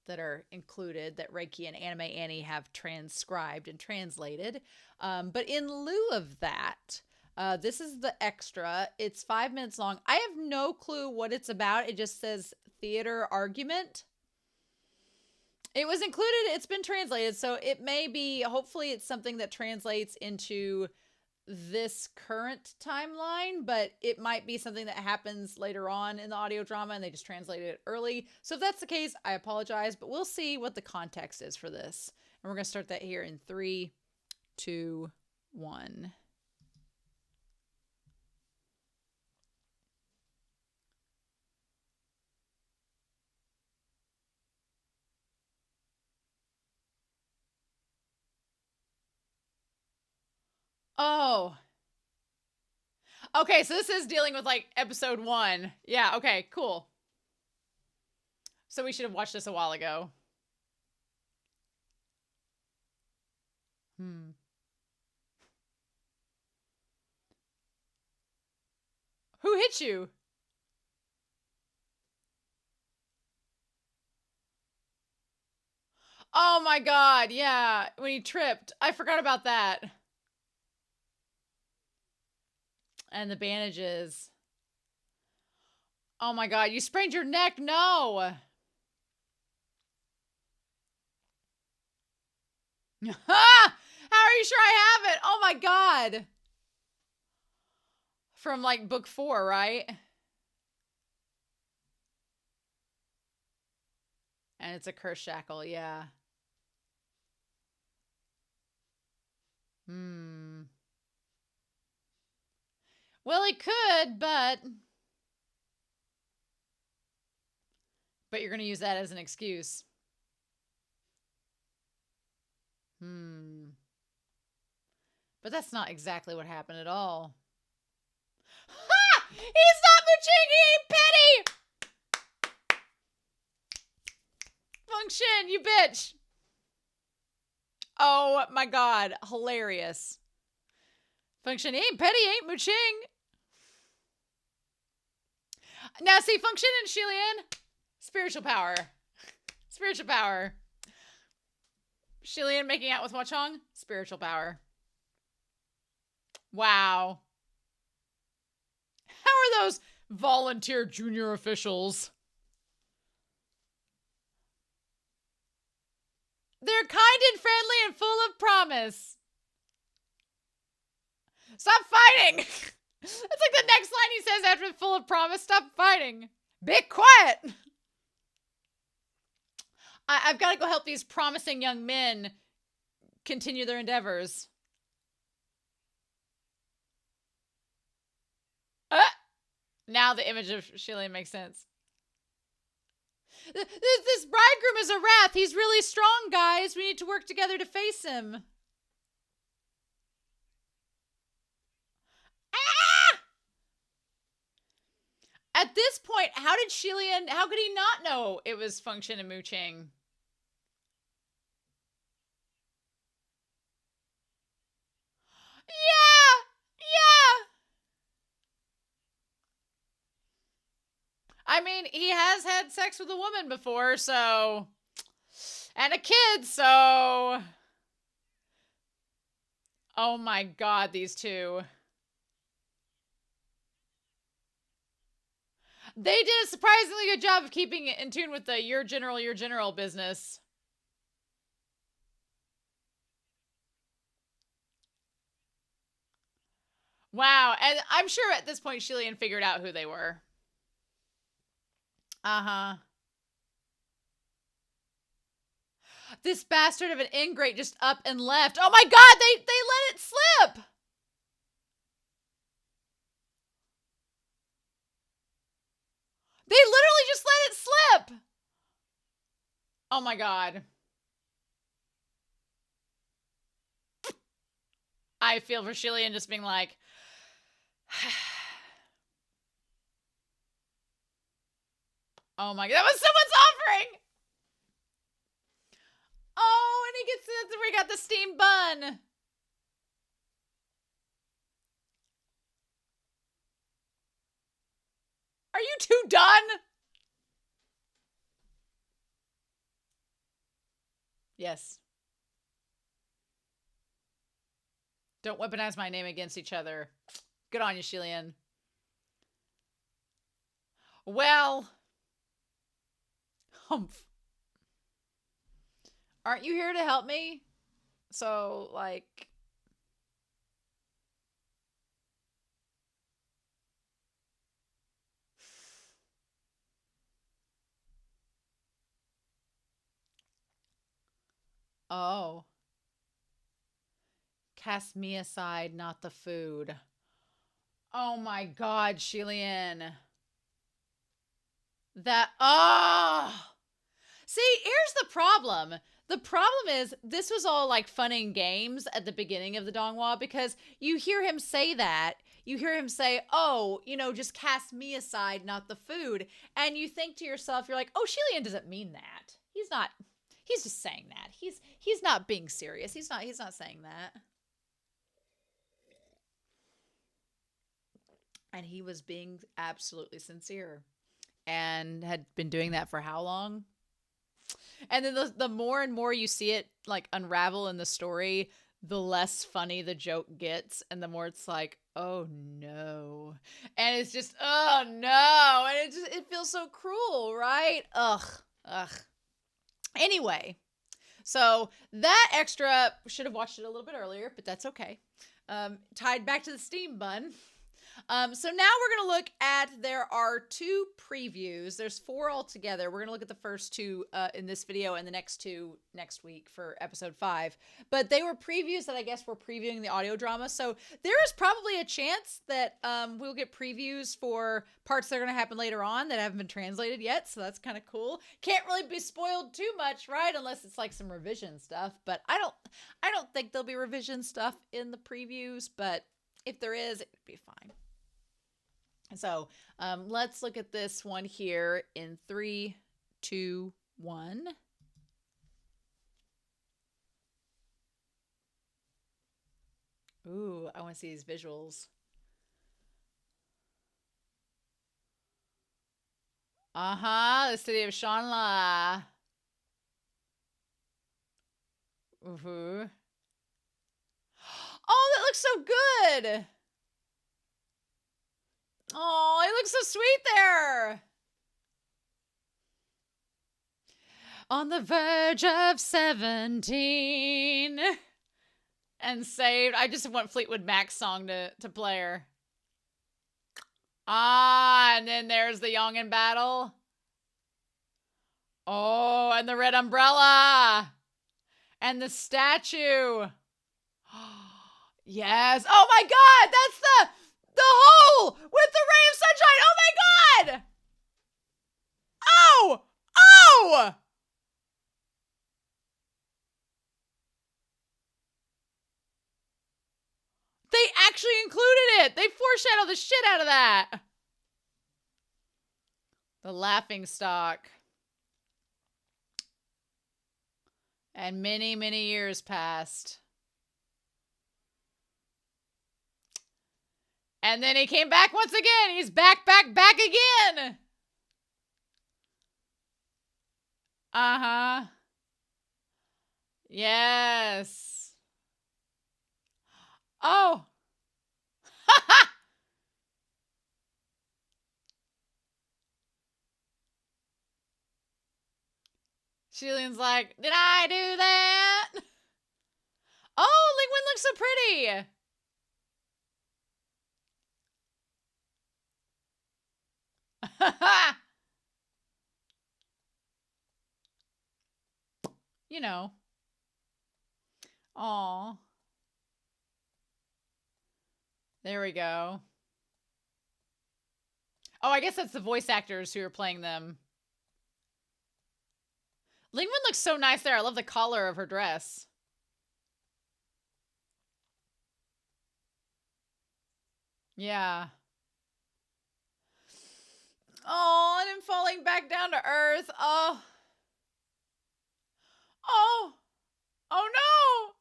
that are included that Reiki and Anime Annie have transcribed and translated. But in lieu of that, this is the extra. It's 5 minutes long. I have no clue what it's about. It just says theater argument. It was included. It's been translated. So it may be, hopefully it's something that translates into this current timeline, but it might be something that happens later on in the audio drama and they just translated it early. So if that's the case, I apologize, but we'll see what the context is for this. And we're going to start that here in 3, 2, 1. Oh. Okay, so this is dealing with like episode 1. Yeah, okay, cool. So we should have watched this a while ago. Who hit you? Oh my god, yeah, when he tripped. I forgot about that. And the bandages. Oh my god, you sprained your neck? No! Ha! How are you sure I have it? Oh my god! From like book 4, right? And it's a curse shackle, yeah. Well, he could, but you're going to use that as an excuse. But that's not exactly what happened at all. Ha! He's not mooching! He ain't petty! Function, you bitch! Oh my god, hilarious. Function, he ain't petty, ain't mooching. Now see, Function and Shilian, spiritual power. Spiritual power. Shilian making out with Wachong, spiritual power. Wow. How are those volunteer junior officials? They're kind and friendly and full of promise. Stop fighting! That's like the next line he says after full of promise. Stop fighting. Be quiet! I've got to go help these promising young men continue their endeavors. Now the image of Shilian makes sense. This bridegroom is a wrath. He's really strong, guys. We need to work together to face him. At this point, how could he not know it was function and mooching? Yeah! Yeah! I mean, he has had sex with a woman before, so... And a kid, so... Oh my god, these two. They did a surprisingly good job of keeping it in tune with the your general business. Wow, and I'm sure at this point Shillian figured out who they were. Uh-huh. This bastard of an ingrate just up and left. Oh my god, they let it slip! They literally just let it slip! Oh my god. I feel for Shillian just being like... Oh my god, that was someone's offering! Oh, and he gets it. We got the steam bun. Are you two done? Yes. Don't weaponize my name against each other. Good on you, Shillian. Well. Humph. Aren't you here to help me? So, like... Oh. Cast me aside, not the food. Oh my god, Shillian. That... Oh! See, here's the problem. The problem is, this was all like fun and games at the beginning of the Donghua, because you hear him say that. You hear him say, oh, you know, just cast me aside, not the food. And you think to yourself, you're like, oh, Shillian doesn't mean that. He's just saying that. He's not being serious. He's not saying that. And he was being absolutely sincere. And had been doing that for how long? And then the more and more you see it like unravel in the story, the less funny the joke gets, and the more it's like, oh no. And it's just, oh no. And it feels so cruel, right? Ugh. Anyway, so that extra, should have watched it a little bit earlier, but that's okay. Tied back to the steam bun. So now we're going to look at, there are 2 previews. There's 4 altogether. We're going to look at the first 2 in this video and the next 2 next week for episode 5. But they were previews that I guess were previewing the audio drama. So there is probably a chance that we'll get previews for parts that are going to happen later on that haven't been translated yet. So that's kind of cool. Can't really be spoiled too much, right? Unless it's like some revision stuff. But I don't think there'll be revision stuff in the previews. But if there is, it would be fine. So let's look at this one here in 3, 2, 1. Ooh, I want to see these visuals. Uh-huh, the city of Shanla. Ooh. Oh, that looks so good. Oh, it looks so sweet there. On the verge of 17 and saved. I just want Fleetwood Mac's song to play her. Ah, and then there's the Young in battle. Oh, and the red umbrella. And the statue. Yes. Oh my god, that's the hole with the ray of sunshine. Oh my god. Oh. Oh. They actually included it. They foreshadowed the shit out of that. The laughing stock. And many, many years passed. And then he came back once again. He's back again. Uh-huh. Yes. Oh. Sheila's like, did I do that? Oh, Lingwen looks so pretty. You know. Aw. There we go. Oh, I guess that's the voice actors who are playing them. Lingwen looks so nice there. I love the collar of her dress. Yeah. Oh, and him falling back down to earth. Oh. Oh. Oh no.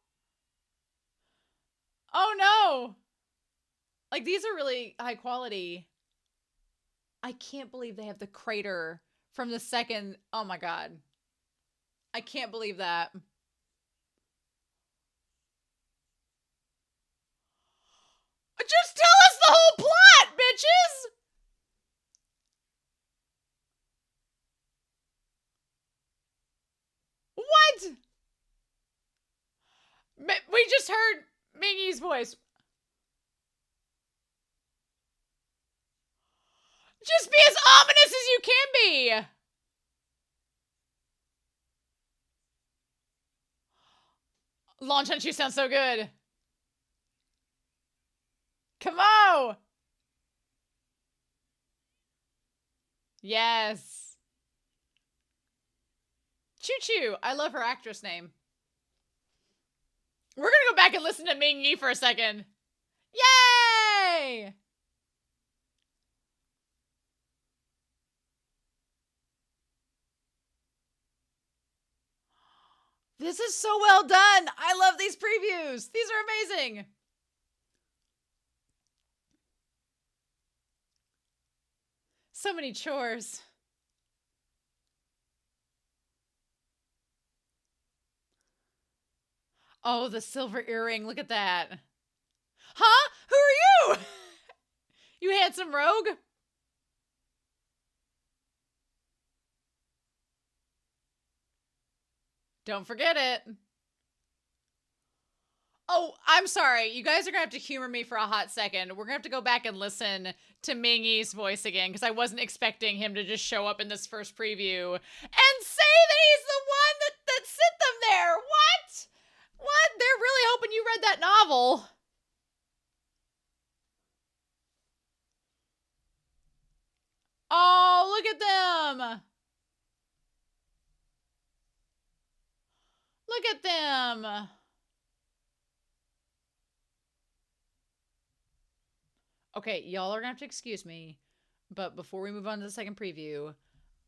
Oh no. Like, these are really high quality. I can't believe they have the crater from the second. Oh my God. I can't believe that. Just tell us the whole plot, bitches! What? We just heard Mingy's voice. Just be as ominous as you can be. Launch on you sounds so good. Come on. Yes. Choo Choo. I love her actress name. We're gonna go back and listen to Ming-Yi for a second. Yay! This is so well done. I love these previews. These are amazing. So many chores. Oh, the silver earring. Look at that. Huh? Who are you? You handsome rogue? Don't forget it. Oh, I'm sorry. You guys are going to have to humor me for a hot second. We're going to have to go back and listen to Ming-Yi's voice again, because I wasn't expecting him to just show up in this first preview and say that he's the one that sent them there. What? What? They're really hoping you read that novel. Oh, look at them. Look at them. Okay, y'all are gonna have to excuse me, but before we move on to the second preview,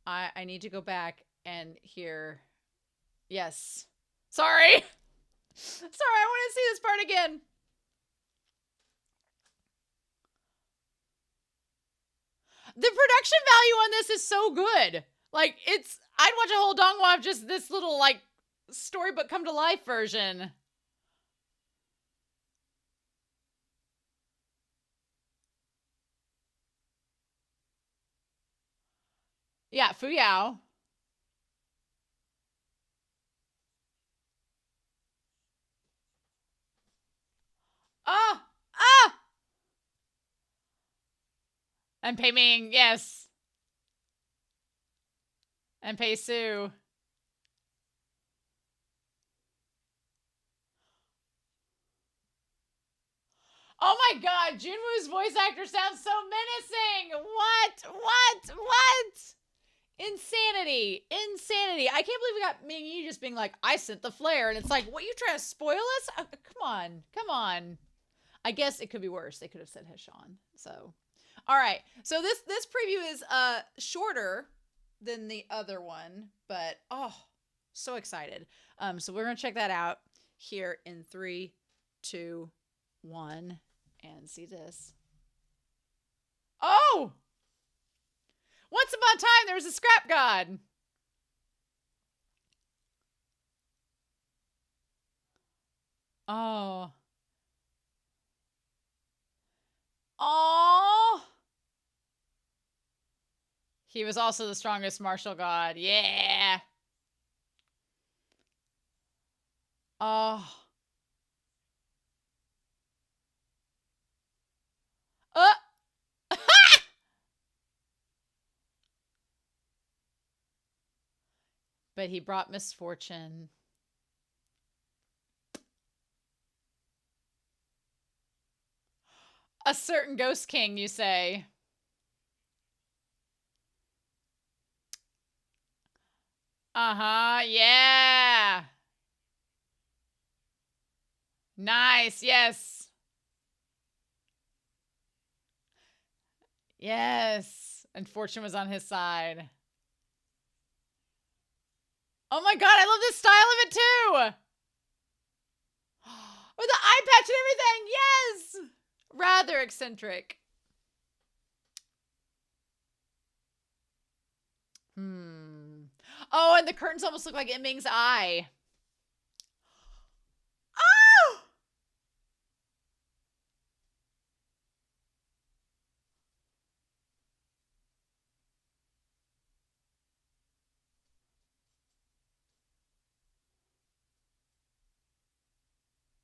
I need to go back and hear. Yes. Sorry. Sorry, I want to see this part again. The production value on this is so good. Like, I'd watch a whole donghua of just this little, like, storybook come to life version. Yeah, Fuyao. Ah! Ah! And Pei Ming, yes. And Pei Su. Oh my God, Junwoo's voice actor sounds so menacing. What? Insanity. Insanity. I can't believe we got Ming-Yi just being like, I sent the flare. And it's like, what, you trying to spoil us? Come on. I guess it could be worse. They could have said Heshan. So, All right. So this preview is shorter than the other one, but oh, so excited. So we're gonna check that out here in 3, 2, 1, and see this. Oh! Once upon a time, there was a scrap god. Oh. Oh. He was also the strongest martial god. Yeah. Oh. Uh. But he brought misfortune. A certain ghost king, you say? Uh-huh, yeah. Nice, yes. Yes. And fortune was on his side. Oh my god, I love this style of it too! With the eye patch and everything, yes! Rather eccentric. Oh, and the curtains almost look like Ming's eye. Oh!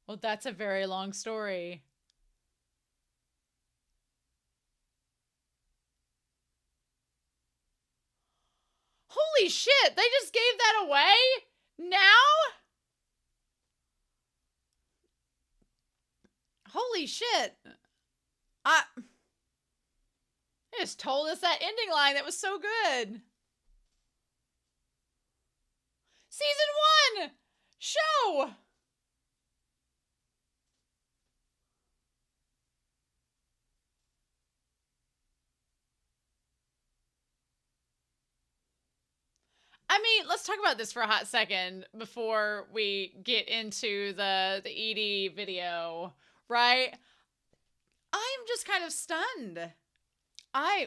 Well, that's a very long story. Holy shit, they just gave that away? Now? Holy shit. They just told us that ending line that was so good. Season 1! Show! I mean, let's talk about this for a hot second before we get into the Edie video, right? I'm just kind of stunned.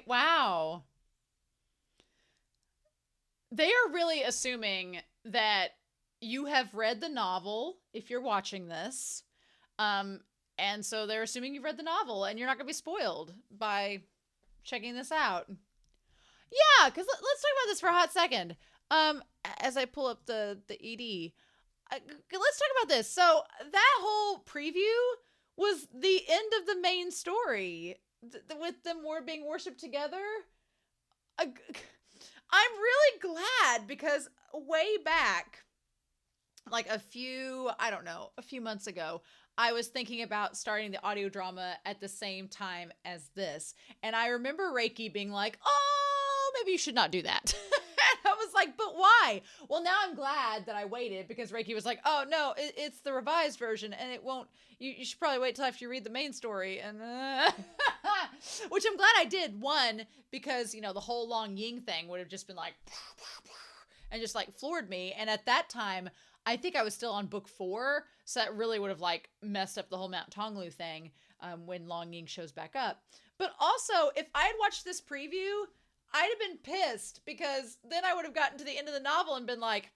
Wow. They are really assuming that you have read the novel if you're watching this. And so they're assuming you've read the novel and you're not going to be spoiled by checking this out. Yeah, because let's talk about this for a hot second. As I pull up the ED, let's talk about this. So that whole preview was the end of the main story with them being worshipped together. I'm really glad because way back, like a few months ago, I was thinking about starting the audio drama at the same time as this. And I remember Reiki being like, oh, maybe you should not do that. I was like, but why? Well, now I'm glad that I waited because Reiki was like, oh, no, it's the revised version and it won't, you should probably wait till after you read the main story. And which I'm glad I did. One, because, the whole Long Ying thing would have just been like, and just like floored me. And at that time, I think I was still on book 4, so that really would have like messed up the whole Mount Tonglu thing when Long Ying shows back up. But also, if I had watched this preview, I'd have been pissed because then I would have gotten to the end of the novel and been like,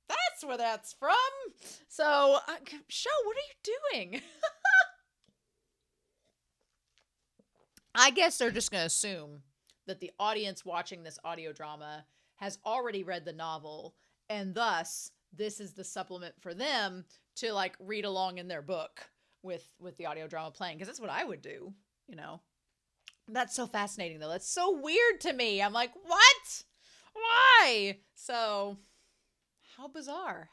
that's where that's from. So, show, what are you doing? I guess they're just going to assume that the audience watching this audio drama has already read the novel, and thus this is the supplement for them to like read along in their book with the audio drama playing, because that's what I would do, That's so fascinating though. That's so weird to me. I'm like, what? Why? So how bizarre.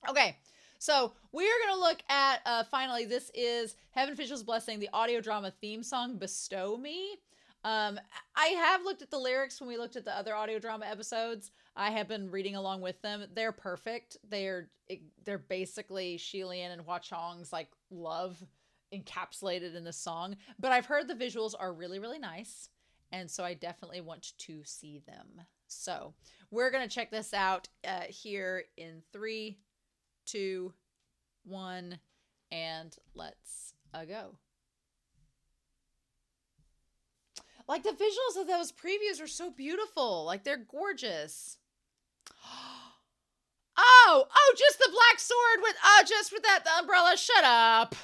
Okay. So we're going to look at, finally, this is Heaven Official's Blessing, the audio drama theme song, Bestow Me. I have looked at the lyrics when we looked at the other audio drama episodes. I have been reading along with them. They're perfect. They're basically Shilian and Hua Chong's like love encapsulated in the song, but I've heard the visuals are really, really nice. And so I definitely want to see them. So we're going to check this out here in 3, 2, 1, and let's go. Like the visuals of those previews are so beautiful. Like they're gorgeous. Oh, just the black sword just with that the umbrella. Shut up.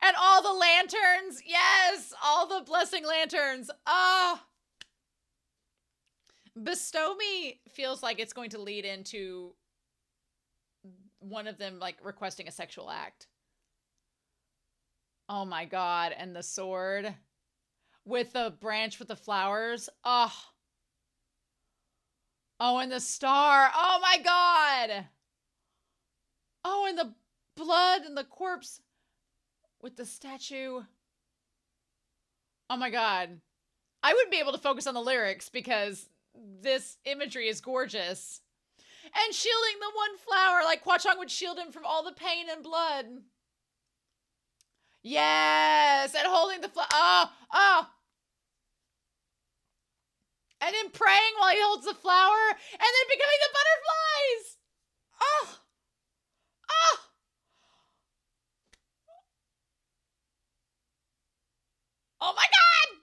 And all the lanterns. Yes, all the blessing lanterns. Bestow Me feels like it's going to lead into one of them like requesting a sexual act. Oh my God. And the sword with the branch with the flowers. Oh, and the star. Oh my God. Oh, and the blood and the corpse with the statue. Oh my God. I wouldn't be able to focus on the lyrics because this imagery is gorgeous. And shielding the one flower, like Hwa Chong would shield him from all the pain and blood. Yes, and holding the flower. Oh. And then praying while he holds the flower, and then becoming the butterflies. Oh. Oh my God.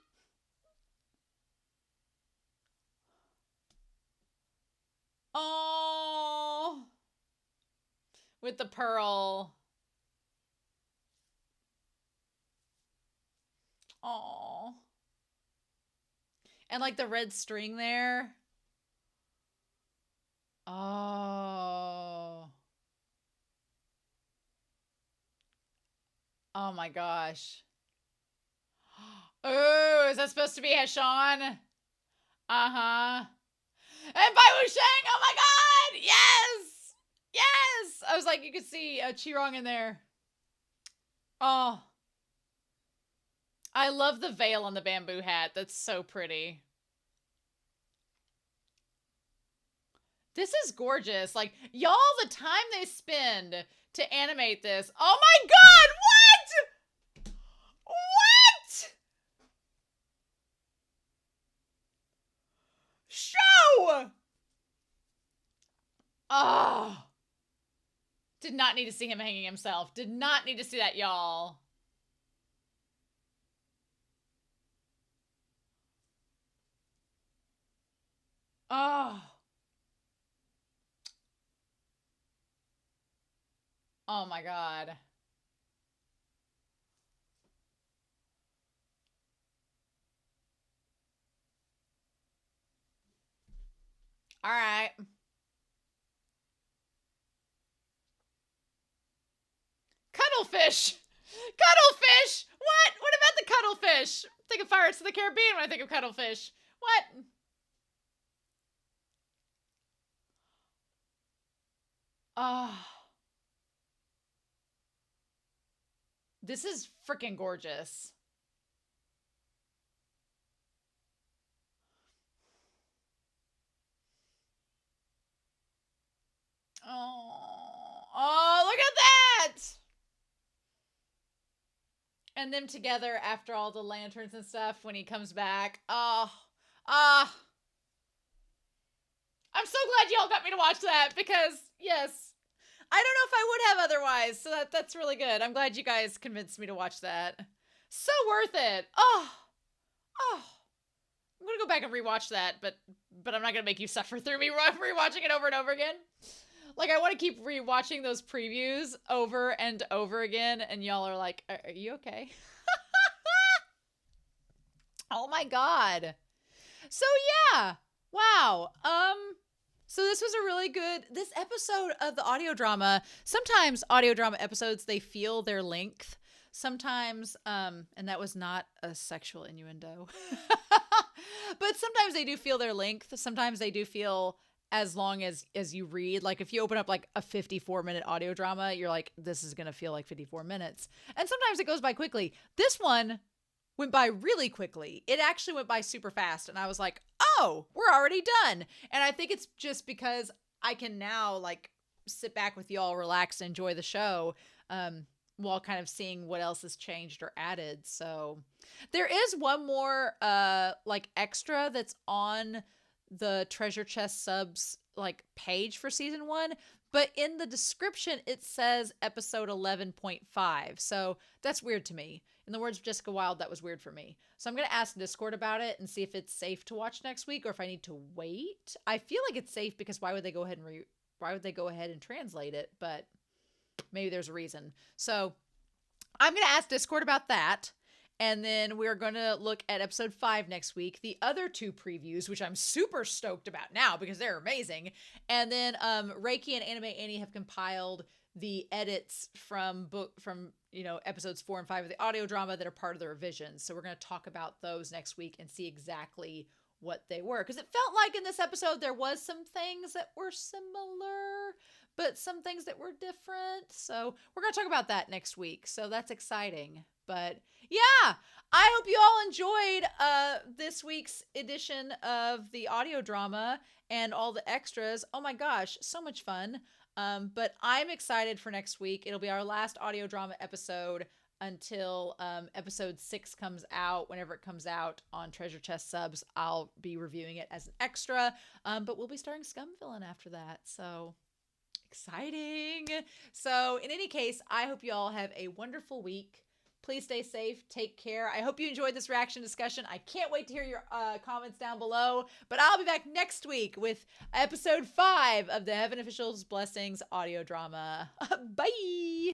Oh. With the pearl. Oh. And like the red string there. Oh. Oh my gosh. Oh, is that supposed to be Heshawn? Uh-huh. And Bai Wusheng, oh my God! Yes! Yes! I was like, you could see Qirong in there. Oh. I love the veil on the bamboo hat. That's so pretty. This is gorgeous. Like, y'all, the time they spend to animate this. Oh my God! What? What? Show! Oh. Did not need to see him hanging himself. Did not need to see that, y'all. Oh. Oh my God. All right. Cuttlefish. Cuttlefish. What? What about the cuttlefish? I think of Pirates of the Caribbean when I think of cuttlefish. What? Oh. This is freaking gorgeous. Oh, look at that! And them together after all the lanterns and stuff when he comes back. Oh, I'm so glad y'all got me to watch that because, yes, I don't know if I would have otherwise. So that's really good. I'm glad you guys convinced me to watch that. So worth it. Oh, I'm going to go back and rewatch that, but I'm not going to make you suffer through me rewatching it over and over again. Like, I want to keep rewatching those previews over and over again, and y'all are like, are you okay? Oh my God. So yeah. Wow. So this was a really good, this episode of the audio drama. Sometimes audio drama episodes, they feel their length. Sometimes, and that was not a sexual innuendo, but sometimes they do feel their length. Sometimes they do feel as long as you read. Like if you open up like a 54-minute audio drama, you're like, this is going to feel like 54 minutes. And sometimes it goes by quickly. This one went by really quickly. It actually went by super fast. And I was like, oh, we're already done. And I think it's just because I can now like sit back with y'all, relax, and enjoy the show. while kind of seeing what else has changed or added. So there is one more like extra that's on the treasure chest subs like page for season 1, but in the description it says episode 11.5. So that's weird to me. In the words of Jessica Wilde, that was weird for me. So I'm going to ask Discord about it and see if it's safe to watch next week or if I need to wait. I feel like it's safe because why would they go ahead and translate it? But maybe there's a reason. So I'm going to ask Discord about that. And then we're going to look at episode 5 next week. The other 2 previews, which I'm super stoked about now because they're amazing. And then Reiki and Anime Annie have compiled the edits from episodes 4 and 5 of the audio drama that are part of the revisions. So we're going to talk about those next week and see exactly what they were. Because it felt like in this episode there was some things that were similar, but some things that were different. So we're going to talk about that next week. So that's exciting. But yeah, I hope you all enjoyed this week's edition of the audio drama and all the extras. Oh my gosh, so much fun. But I'm excited for next week. It'll be our last audio drama episode until episode 6 comes out. Whenever it comes out on Treasure Chest subs, I'll be reviewing it as an extra. But we'll be starting Scumvillain after that. So exciting. So in any case, I hope you all have a wonderful week. Please stay safe. Take care. I hope you enjoyed this reaction discussion. I can't wait to hear your comments down below. But I'll be back next week with episode 5 of the Heaven Officials Blessings audio drama. Bye.